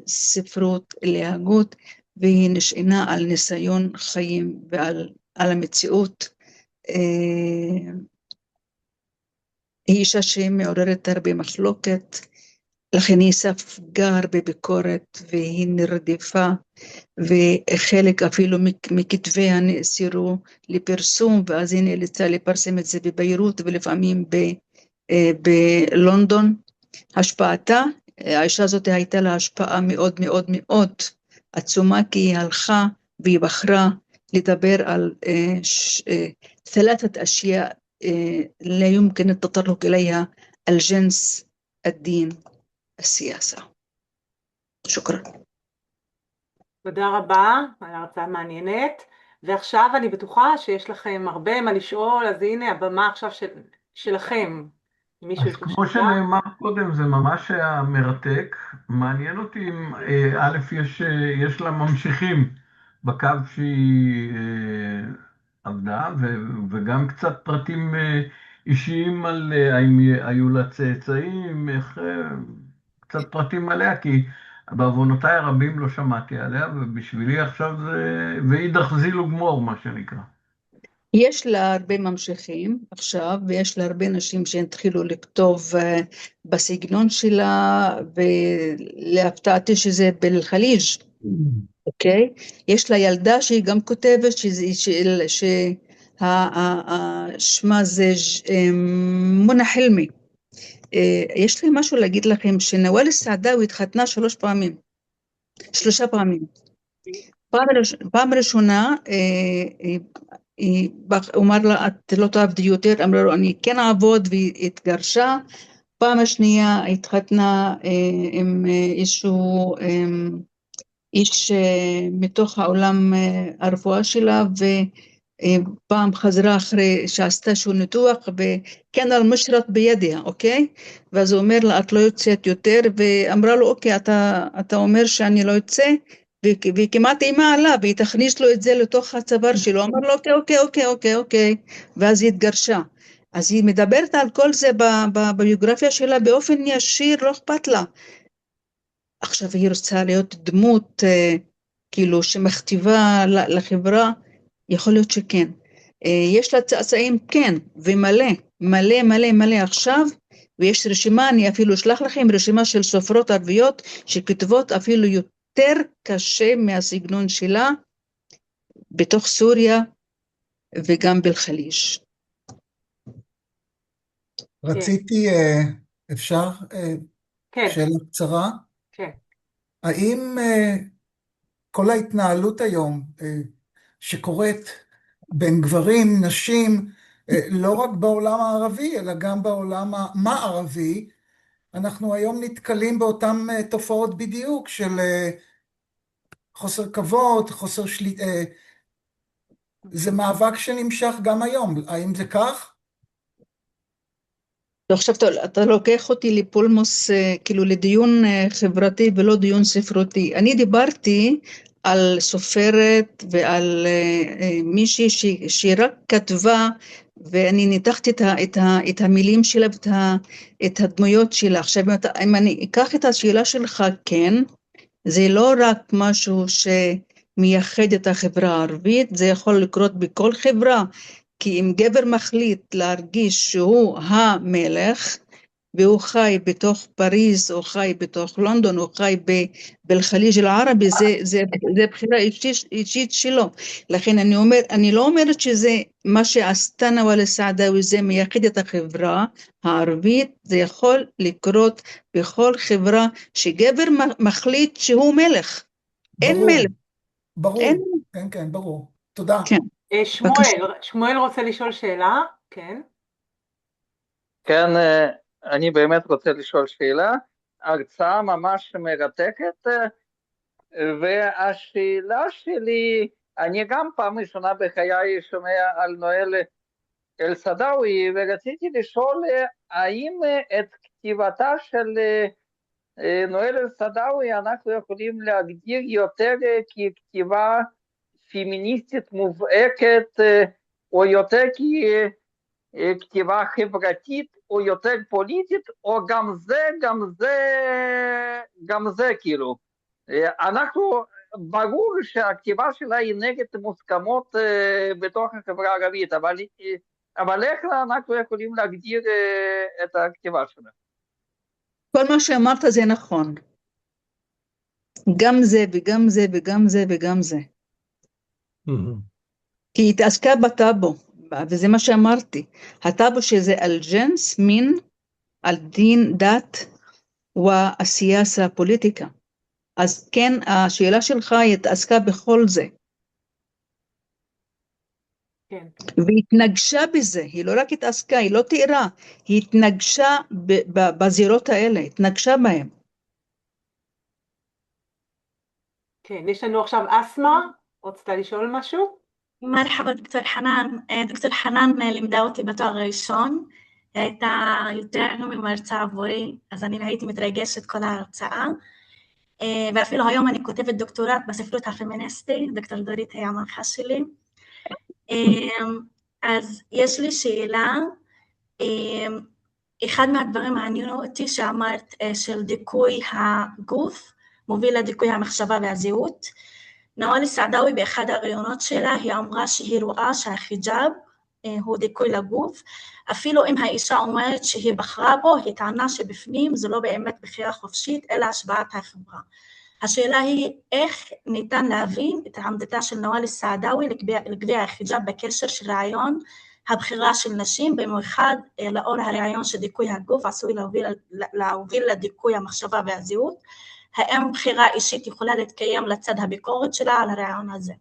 ספרות להגות, והיא נשענה על ניסיון חיים ועל המציאות. היא אישה שמעוררת הרבה מחלוקת, לכן היא ספגה הרבה ביקורת, והיא נרדפה, וחלק אפילו מכתביה נאסרו לפרסום, ואז היא נאלצה לפרסם את זה בביירות, ולפעמים בלונדון. השפעתה, האישה הזאת הייתה לה השפעה מאוד מאוד מאוד עצומה, כי היא הלכה והיא בחרה לדבר על 3 أشياء لا يمكن التطرق إليها: الجنس، الدين، السياسة. שוכרן. תודה רבה על ההרצאה מעניינת, ועכשיו אני בטוחה שיש לכם הרבה מה לשאול, אז הנה הבמה עכשיו שלכם. מישהו אז יש לו כמו שאלה? שנאמר קודם, זה ממש היה מרתק. מעניין אותי אם א', יש לה ממשיכים בקו שהיא עבדה, וגם קצת פרטים אישיים על האם היו לה צאצאים, קצת פרטים עליה, כי בעוונותיי הרבים לא שמעתי עליה, ובשבילי עכשיו זה ואידך זיל וגמור, מה שנקרא. יש לה הרבה ממשיכים עכשיו, ויש לה הרבה נשים שהתחילו לכתוב בסגנון שלה, ולהפתעתי שזה בלחליג', אוקיי? יש לה ילדה שהיא גם כותבת, ששמה זה מונה חלמי. יש לי משהו להגיד לכם, שנוואל סעדאוי התחתנה 3 פעמים. פעם ראשונה, הוא אמר לה, את לא תעבדי יותר, אמרה לו, אני כן אעבוד, והיא התגרשה. פעם השנייה התחתנה עם איזשהו איש מתוך העולם הרפואה שלה, ופעם חזרה אחרי שעשתה שהוא ניתוח, וכן על משרת בידיה, אוקיי? ואז הוא אומר לה, את לא יוצאת יותר, ואמרה לו, אוקיי, אתה אומר שאני לא יוצא, והיא כמעט אימה עליו, והיא תכניס לו את זה לתוך הצוואר שלו, אמר לו, אוקיי, ואז היא התגרשה. אז היא מדברת על כל זה בביוגרפיה שלה באופן ישיר, לא אכפת לה. עכשיו היא רוצה להיות דמות כאילו שמכתיבה לחברה, יכול להיות שכן. יש לה צאצאים, כן, ומלא, מלא עכשיו, ויש רשימה, אני אפילו אשלח לכם רשימה של סופרות ערביות, שכתבות אפילו יותר קשה מהסגנון שלה, בתוך סוריה וגם בלחליג'. רציתי, אפשר כן, שאלה קצרה? כן. האם כל ההתנהלות היום שקורית בין גברים, נשים, לא רק בעולם הערבי, אלא גם בעולם המערבי, אנחנו היום נתקלים באותן תופעות בדיוק של חוסר כבוד, חוסר שליטה, זה מאבק שנמשך גם היום, האם זה כך? עכשיו אתה לוקח אותי לפולמוס, כאילו לדיון חברתי ולא דיון ספרותי. אני דיברתי על סופרת ועל מישהי שהיא רק כתבה, ואני ניתחתי את המילים שלה ואת הדמויות שלה. עכשיו אם אני אקח את השאלה שלך, כן, זה לא רק משהו שמייחד את החברה הערבית, זה יכול לקרות בכל חברה, כי אם גבר מחליט להרגיש שהוא המלך, והוא חי בתוך פריז, או חי בתוך לונדון, או חי בלחליג' אל-ערבי, זה בחירה אישית שלו. לכן אני לא אומרת שזה מה שעשתה נוואל סעדאוי, זה מייחד את החברה הערבית, זה יכול לקרות בכל חברה שגבר מחליט שהוא מלך. אין ברור, מלך. ברור, אין. כן, ברור. תודה. כן. שמואל רוצה לשאול שאלה, כן. כן, אני באמת רוצה לשאול שאלה, הרצאה ממש מרתקת, והשאלה שלי, אני גם פעם ראשונה בחיי שומע על נואל אל-סעדאוי, ורציתי לשאול האם את כתיבתה של נואל אל-סעדאוי אנחנו יכולים להגדיר יותר ככתיבה פמיניסטית מובהקת, או יותר ככתיבה חברתית, או יותר פוליטית, או גם זה כאילו. אנחנו, ברור שהכתיבה שלה היא נגד מוסכמות בתוך החברה הערבית, אבל איך אנחנו יכולים להגדיר את הכתיבה שלה? כל מה שאמרת זה נכון. גם זה וגם זה וגם זה וגם זה. כי היא התעסקה בטאבו, וזה מה שאמרתי. הטאבו שזה על ג'נס, מין, על דין, דת, והסיאסה, פוליטיקה. אז כן, השאלה שלך היא התעסקה בכל זה. כן. והיא התנגשה בזה, היא לא רק התעסקה, היא לא תיארה, היא התנגשה בזירות האלה, התנגשה בהם. כן, יש לנו עכשיו אסמה, רצתה לשאול משהו? מרחבא דוקטור חנן, דוקטור חנן לימדה אותי בתואר הראשון, היא הייתה יותר ממרצה עבורי, אז אני הייתי מתרגשת כל ההרצאה, ואפילו היום אני כותבת דוקטורט בספרות הפמיניסטית, דוקטור דורית היא המנחה שלי. אז יש לי שאלה, אחד מהדברים מעניינו אותי שאמרת של דיכוי הגוף, מוביל לדיכוי המחשבה והזהות. נואל סעדאוי באחד הראיונות שלה, היא אמרה שהיא רואה שהחיג'אב הוא דיכוי לגוף, אפילו אם האישה אומרת שהיא בחרה בו, היא טענה שבפנים זה לא באמת בחירה חופשית, אלא השפעת החברה. השאלה היא איך ניתן להבין את עמדתה של נואל סעדאוי לגבי החיג'אב בקשר של רעיון הבחירה של נשים, במיוחד לאור הרעיון שדיכוי הגוף עשוי להוביל לדיכוי המחשבה והזהות, האם בחירה אישית יכולה להתקיים לצד הביקורת שלה על הרעיון הזה?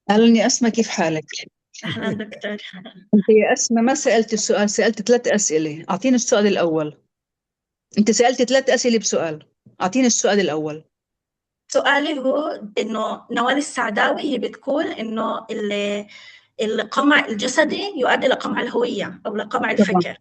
أهلا يا أسماء، كيف حالك؟ أهلا دكتور. أنت يا أسماء ما سألت السؤال، سألت 3 أسئلة، أعطيني السؤال الأول. أنت سألت 3 أسئلة بسؤال، أعطيني السؤال الأول. سؤالي هو إنه نوال السعداوي هي بتقول إنه القمع الجسدي يؤدي لقمع الهوية أو لقمع الفكر،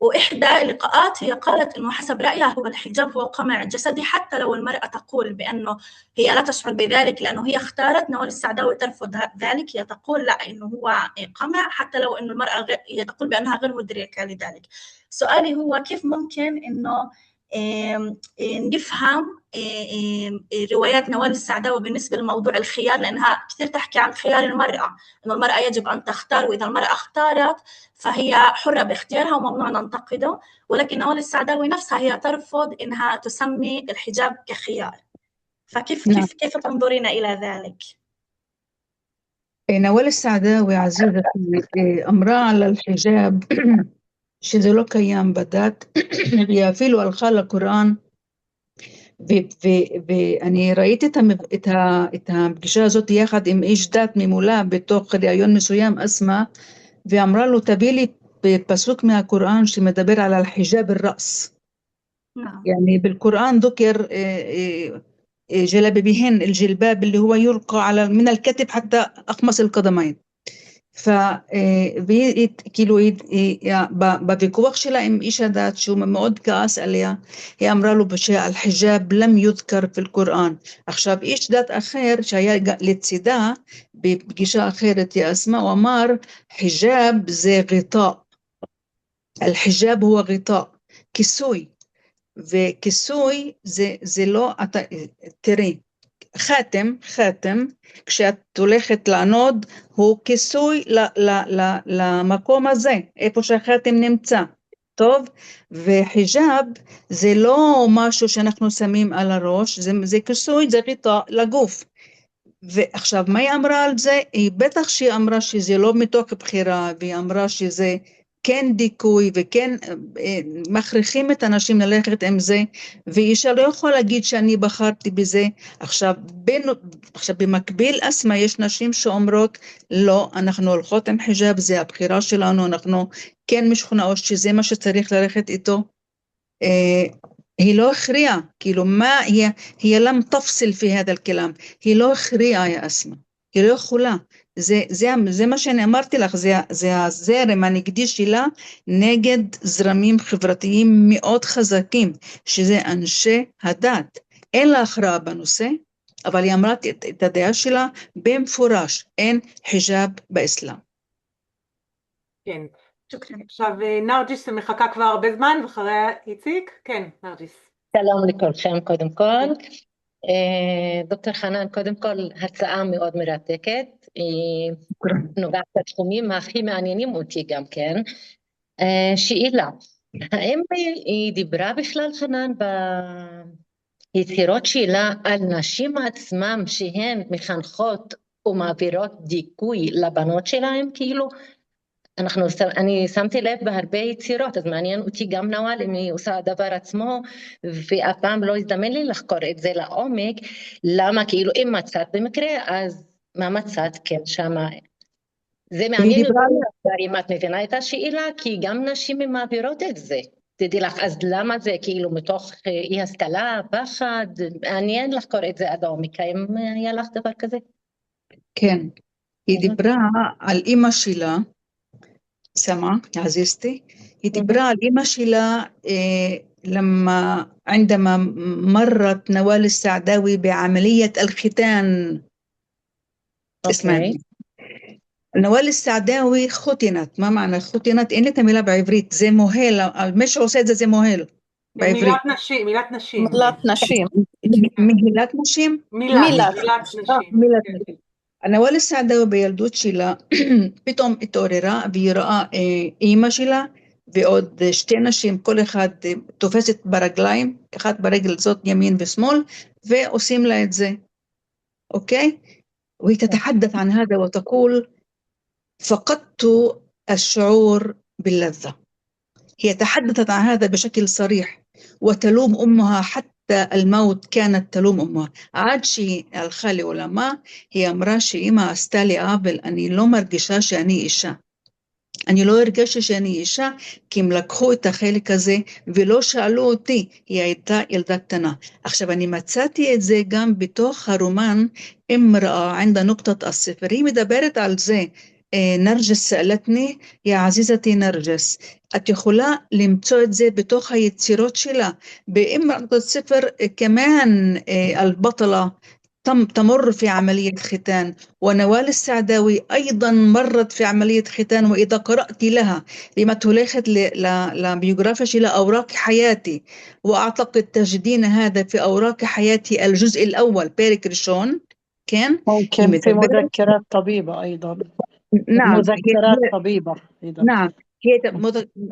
وإحدى اللقاءات هي قالت إنه حسب رأيها هو الحجاب هو قمع جسدي، حتى لو المرأة تقول بأنه هي لا تشعر بذلك لأنه هي اختارت. نوال السعداوي ترفض ذلك، هي تقول لا إنه هو قمع حتى لو إنه المرأة هي تقول بأنها غير مدركة لذلك. سؤالي هو كيف ممكن إنه نفهم روايات نوال السعداوي بالنسبة لموضوع الخيار، لأنها كثير تحكي عن خيار المرأة، إنه المرأة يجب أن تختار، وإذا المرأة اختارت فهي حرة باختيارها وممنوع ننتقده، ولكن نوال السعداوي نفسها هي ترفض إنها تسمي الحجاب كخيار. فكيف نعم. كيف تنظرين إلى ذلك؟ نوال السعداوي عزيزتي أمرها على الحجاب שזה לא קיים בדת, והיא אפילו הלכה לקוראן, ואני ראיתי את הפגישה הזאת יחד עם איש דת ממולה בתוך ראיון מסוים, אסמה, ואמרה לו תביא לי פסוק מהקוראן שמדבר על الحجاب الرأس. يعني بالقرآن ذكر جلابيبهن الجلباب اللي هو يلقى على من الكتف حتى أقمص القدمين. כאילו בוויכוח שלה עם איש הדת שהוא מאוד כעס עליה, היא אמרה לו שהחיג'אב لم يذكر في القرآن. עכשיו איש דת אחר שהיה לצידה בפגישה אחרת يا أسماء, הוא אמר חיג'אב זה غطاء, الحجاب هو غطاء, כיסוי, וכיסוי זה לא, תראי, חתם, כשאת הולכת לענוד, הוא כיסוי למקום הזה, איפה שהחתם נמצא, טוב? וחיג'אב זה לא משהו שאנחנו שמים על הראש, זה כיסוי, זה ריטה לגוף. ועכשיו, מה היא אמרה על זה? היא בטח שהיא אמרה שזה לא מתוך בחירה, והיא אמרה שזה כן דיכוי וכן מכריחים את האנשים ללכת עם זה, ואישה לא יכולה להגיד שאני בחרתי בזה. עכשיו במקביל אסמה יש נשים שאומרות לא, אנחנו הולכות עם חיג'אב, זה הבחירה שלנו, אנחנו כן משכנעות שזה מה שצריך ללכת איתו. היא לא הכריעה, כאילו מה היא لم تفصل في هذا الكلام, היא לא הכריעה يا אסמה, היא לא יכולה. זה מה שאני אמרתי לך, זה הזרם הנגדי שלה נגד זרמים חברתיים מאוד חזקים, שזה אנשי הדת. אין לה הכרעה בנושא, אבל היא אמרה את הדעה שלה במפורש, אין חיג'אב באסלאם. כן, עכשיו נרג'יס מחכה כבר הרבה זמן, ואחריה איציק. כן, נרג'יס. שלום לכולכם קודם כל. דוקטור חנן, קודם כל הצעה מאוד מרתקת, היא נוגעת לתחומים הכי מעניינים אותי גם כן. שאלה, האם היא דיברה בכלל חנן ביצירות שלה על נשים עצמם שהן מחנכות ומעבירות דיכוי לבנות שלהם? כאילו אני שמתי לב בהרבה יצירות, אז מעניין אותי גם נואל אם היא עושה הדבר עצמו, ואף פעם לא הזדמן לי לחקור את זה לעומק, למה כאילו אם מצאת במקרה, אז מה מצאת כן שמה? זה מעניין יותר אם את מבינה את השאלה, כי גם נשים מעבירות את זה, תדעי לך, אז למה זה כאילו מתוך אי השכלה, פחד? מעניין לחקור את זה עד העומק. האם היה לך דבר כזה? כן, היא דיברה על אימא שלה, سمع عزيزتي هي דיברה על אימא שלה لما عندما مرت نوال السعداوي بعملية الختان. اسمعي، نوال السعداوي ختنت. ما معنى ختنت؟ אין את המילה בעברית, זה מוהל, מי שעושה את זה זה מוהל בעברית. מילת נשים. מילת נשים. מגילת נשים? מילת נשים. נוואל السعداوي בילדות שלה פתאום התעוררה והיא ראה אימא שלה ועוד שתי נשים, כל אחד תופסת ברגליים, אחת ברגל זאת ימין ושמאל, ועושים לה את זה, אוקיי? והיא תתחדث عن هذا وتقول فقدت الشعور باللذة. هي تحدثت عن هذا بشكل صريح وتلوم أمها حتى الموت كانت تلوم أمها. عاد شي الخالي علماء هي אמרה שאמא עשתה לי עוול, אני לא מרגישה שאני אישה. אני לא הרגשתי שאני אישה, כי הם לקחו את החלק הזה ולא שאלו אותי, היא הייתה ילדה קטנה. עכשיו אני מצאתי את זה גם בתוך הרומן אמראה ענד נוקטת הספר, היא מדברת על זה, נרג'ס סאלתני, יא עזיזתי נרג'ס. את יכולה למצוא את זה בתוך היצירות שלה, באמראה נוקטת הספר כמן البطلة تمر في عملية ختان، ونوال السعداوي أيضا مرت في عملية ختان، وإذا قرأت لها لما تلاخذ لبيوغرافيا شلا أوراق حياتي، وأعتقد تجدين هذا في أوراق حياتي الجزء الأول بيرك ريشون كان ممكن في مذكرات طبيبة أيضا. نعم مذكرات طبيبة أيضا.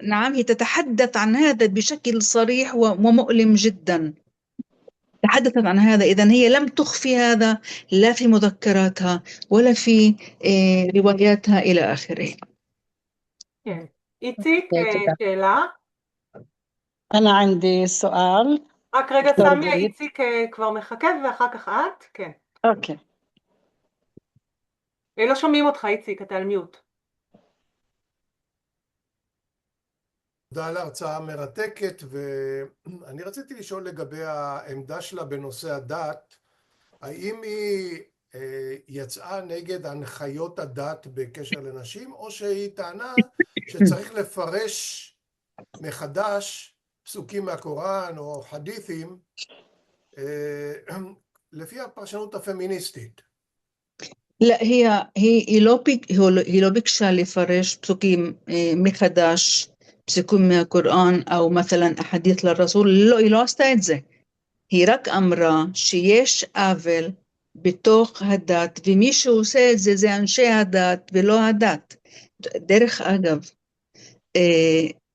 نعم هي تتحدث عن هذا بشكل صريح ومؤلم جدا، تحدثت عن هذا. إذن هي لم تخفي هذا لا في مذكراتها ولا في رواياتها إلى آخره. איציק, שאלה? أنا عندي سؤال. רק רגע סמיה, איציק כבר מחכה ואחר כך את? כן. אוקיי. לא שומעים אותך איציק, אתה על מיוט. תודה על ההרצאה המרתקת, ואני רציתי לשאול לגבי העמדה שלה בנושא הדת, האם היא יצאה נגד הנחיות הדת בקשר לנשים, או שהיא טענה שצריך לפרש מחדש פסוקים מהקוראן או חדית'ים לפי הפרשנות הפמיניסטית? لا היא לא ביקשה לפרש פסוקים מחדש, פסוקים מהקוראן או مثلا אחדית לרסול, לא, היא לא עשתה את זה. היא רק אמרה שיש עוול בתוך הדת, ומי שעושה את זה זה אנשי הדת ולא הדת. דרך אגב,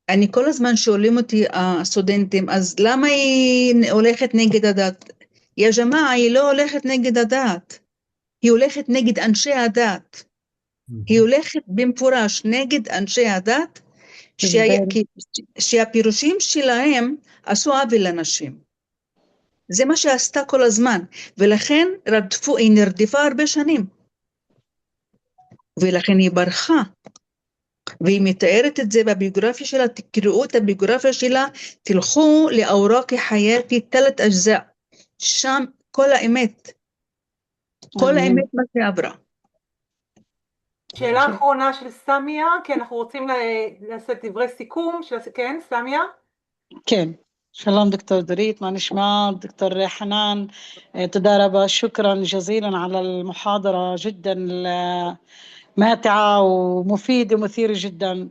אני כל הזמן שואלים אותי הסטודנטים, אז למה היא הולכת נגד הדת? יא ג'מאעה, היא לא הולכת נגד הדת, היא הולכת נגד אנשי הדת. היא הולכת במפורש נגד אנשי הדת, שהפירושים שלהם עשו עוול לנשים. זה מה שעשתה כל הזמן, ולכן היא נרדפה הרבה שנים, ולכן היא ברחה, והיא מתארת את זה בביוגרפיה שלה. תקראו את הביוגרפיה שלה, תלכו לאוראק חייתי 3 אג'זא', שם כל האמת, כל האמת מה שעברה. שאלה אחרונה של סמיה, כי אנחנו רוצים לעשות דברי סיכום. כן, סמיה? כן. שלום دكتور دريت، ما نسمع دكتور حنان. تدى ربا، شكرا جزيلا على المحاضرة، جدا ماتعة ومفيدة ومثيرة جدا.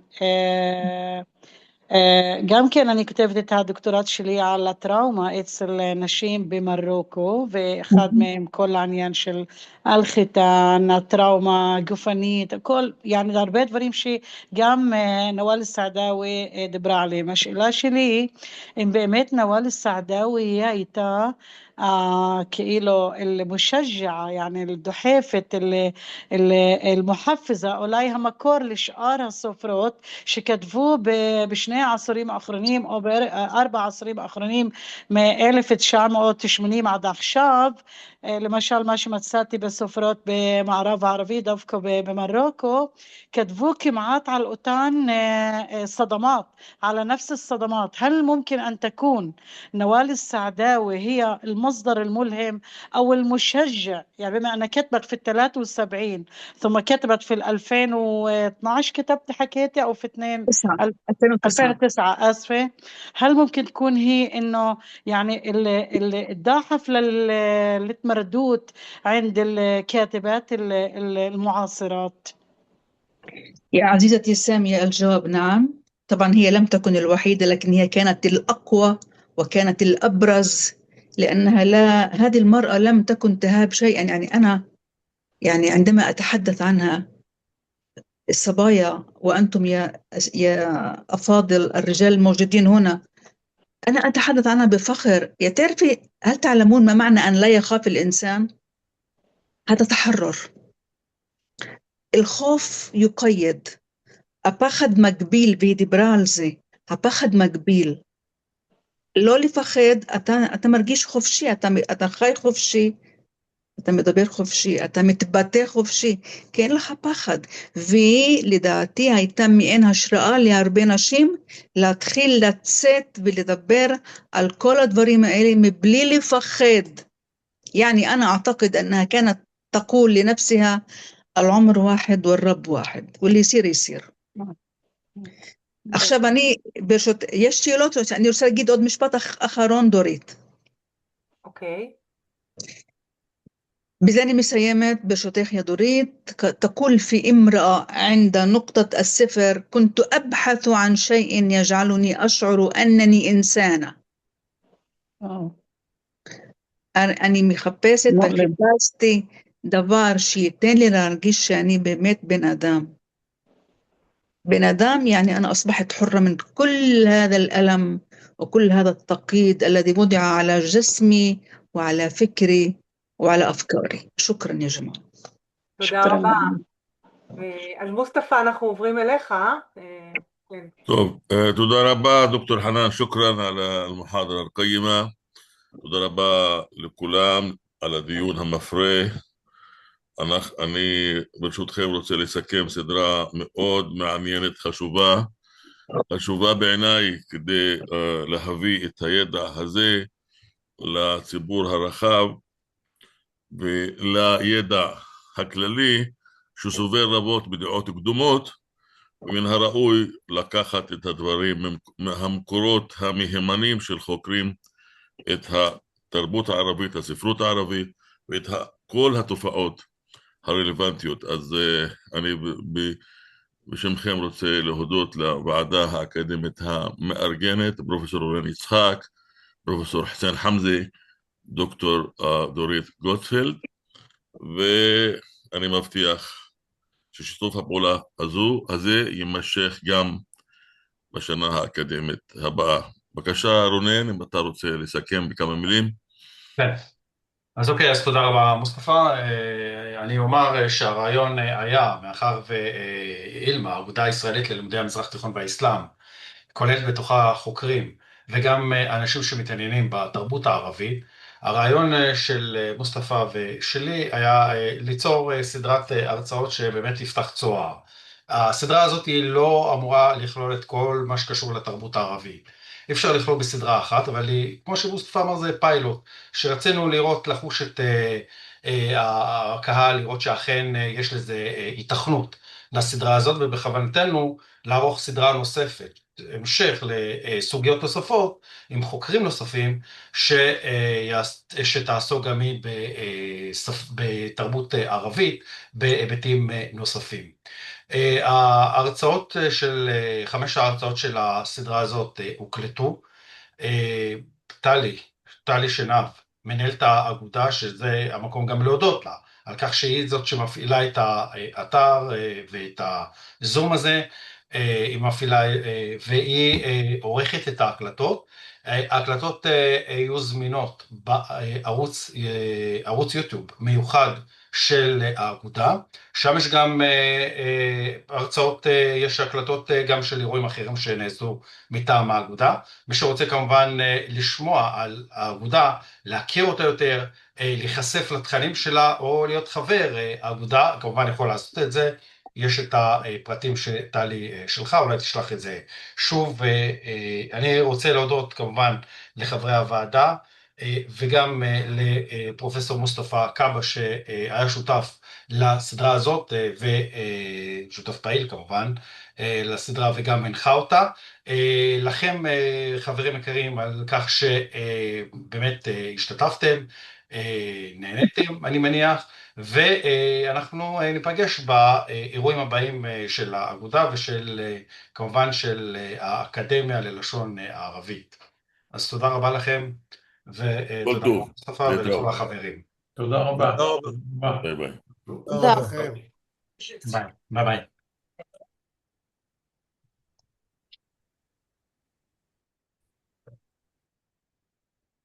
גם כן אני כותבת את הדוקטורט שלי על הטראומה אצל נשים במרוקו, ואחד מהם כל העניין של الختان, הטראומה גופנית, הכל, يعني הרבה דברים שגם נוואל אל-סעדאווי דיברה עליהם. השאלה שלי, אם באמת נוואל אל-סעדאווי היא הייתה כאילו المشجعة، يعني الدحيفة المحفزة، אולי המקור לשאר הסופרות שכתבו בשני עשורים האחרונים או בארבע עשורים האחרונים מ-1980 עד עכשיו, למשל מה שמצאתי בסופרות במערב הערבי דווקא במרוקו, كتبوا كمعات على الأوتان صدمات على نفس الصدمات. هل ممكن أن تكون نوال السعداوي هي المصدر الملهم أو المشجع؟ يعني بما أنها كتبت في 73 ثم كتبت في 2012 كتبت حكيتي أو في 2009 2009 آسفة، هل ممكن تكون هي إنه يعني الداعف للمردود عند الكاتبات المعاصرات؟ يا عزيزتي سامية، الجواب نعم. طبعا هي لم تكن الوحيدة، لكن هي كانت الأقوى وكانت الأبرز، لأنها هذه المرأة لم تكن تهاب شيئا. يعني أنا عندما أتحدث عنها الصبايا وأنتم يا أفاضل الرجال الموجودين هنا، أنا أتحدث عنها بفخر. يا تعرفي، هل تعلمون ما معنى أن لا يخاف الإنسان؟ هذا تحرر. الخوف يقيد. הפחד מגביל, והיא דיברה על זה. הפחד מגביל. לא לפחד, אתה מרגיש חופשי, אתה חי חופשי, אתה מדבר חופשי, אתה מתבטא חופשי, כי אין לך פחד. והיא לדעתי הייתה מעין השראה להרבה נשים להתחיל לצאת ולדבר על כל הדברים האלה מבלי לפחד. يعني أنا أعتقد أنها كانت تقول لنفسها العمر واحد والرب واحد، واللي يصير يصير. עכשיו יש שאלות, אני רוצה להגיד עוד משפט אחרון, דורית. אוקיי. בזה אני מסיימת. ברשותך יא דורית. تقول في امرأة عند نقطة الصفر كنت أبحث عن شيء يجعلني أشعر أنني إنسانة. אני מחפשת וחיפשתי דבר שייתן לי להרגיש שאני באמת בן אדם. بن آدم، يعني أنا أصبحت حرة من كل هذا الألم وكل هذا التقييد الذي وضع على جسمي وعلى فكري وعلى أفكاري. شكرا يا جماعة. תודה רבה. אז מוסטפא, אנחנו עוברים אליך. כן. טוב, תודה רבה דוקטור חנן, שוכרן על המחאדרה القيمة. תודה רבה לכולם על הדיון המפרה. אני ברשותכם רוצה לסכם סדרה מאוד מעניינת, חשובה בעיניי, כדי להביא את הידע הזה לציבור הרחב ולידע הכללי שסובל רבות בדעות קדומות, ומן הראוי לקחת את הדברים מהמקורות המהימנים של חוקרים את התרבות הערבית, הספרות הערבית, ואת כל התופעות הרלוונטיות. אז אני בשמכם רוצה להודות לוועדה האקדמית המארגנת, פרופסור אורן יצחק, פרופסור חסן חמזה, דוקטור דורית גוטפלד, ואני מבטיח ששיתוף הפעולה הזה יימשך גם בשנה האקדמית הבאה. בבקשה רונן, אם אתה רוצה לסכם בכמה מילים. כן. אז אוקיי, אז תודה רבה מוסטפא. אני אומר שהרעיון היה, מאחר ואילמה, האגודה הישראלית ללימודי המזרח התיכון והאסלאם, כוללת בתוכה חוקרים וגם אנשים שמתעניינים בתרבות הערבית, הרעיון של מוסטפא ושלי היה ליצור סדרת הרצאות שבאמת תפתח צוהר. הסדרה הזאת היא לא אמורה לכלול את כל מה שקשור לתרבות הערבית. אי אפשר לכלול בסדרה אחת, אבל היא, כמו שמוסטפא אמר, זה פיילוט, שרצינו לראות, לחוש את הקהל, לראות שאכן יש לזה היתכנות לסדרה הזאת, ובכוונתנו לערוך סדרה נוספת, המשך לסוגיות נוספות, עם חוקרים נוספים, שתעסוק גם היא בתרבות ערבית, בהיבטים נוספים. ההרצאות של, 5 ההרצאות של הסדרה הזאת הוקלטו. טלי שנב, מנהלת האגודה, שזה המקום גם להודות לה, על כך שהיא זאת שמפעילה את האתר ואת הזום הזה, היא מפעילה, והיא עורכת את ההקלטות. ההקלטות יהיו זמינות בערוץ יוטיוב מיוחד של האגודה, שם יש גם הרצאות, יש הקלטות גם של אירועים אחרים שנעשו מטעם האגודה. מי שרוצה כמובן לשמוע על האגודה, להכיר אותה יותר, להיחשף לתכנים שלה או להיות חבר האגודה, כמובן יכול לעשות את זה. יש את הפרטים שטלי שלך, אולי תשלח את זה שוב. אני רוצה להודות כמובן לחברי הוועדה, וגם לפרופסור מוסטפא קאבה שהיה שותף לסדרה הזאת, ושותף פעיל כמובן לסדרה וגם הנחה אותה. לכם חברים יקרים על כך שבאמת השתתפתם, נהניתם אני מניח, ואנחנו ניפגש באירועים הבאים של האגודה ושל כמובן של האקדמיה ללשון הערבית. אז תודה רבה לכם, ותודה רבה מוסטפא ולכל החברים. תודה רבה. ביי ביי. תודה לכם. ביי ביי.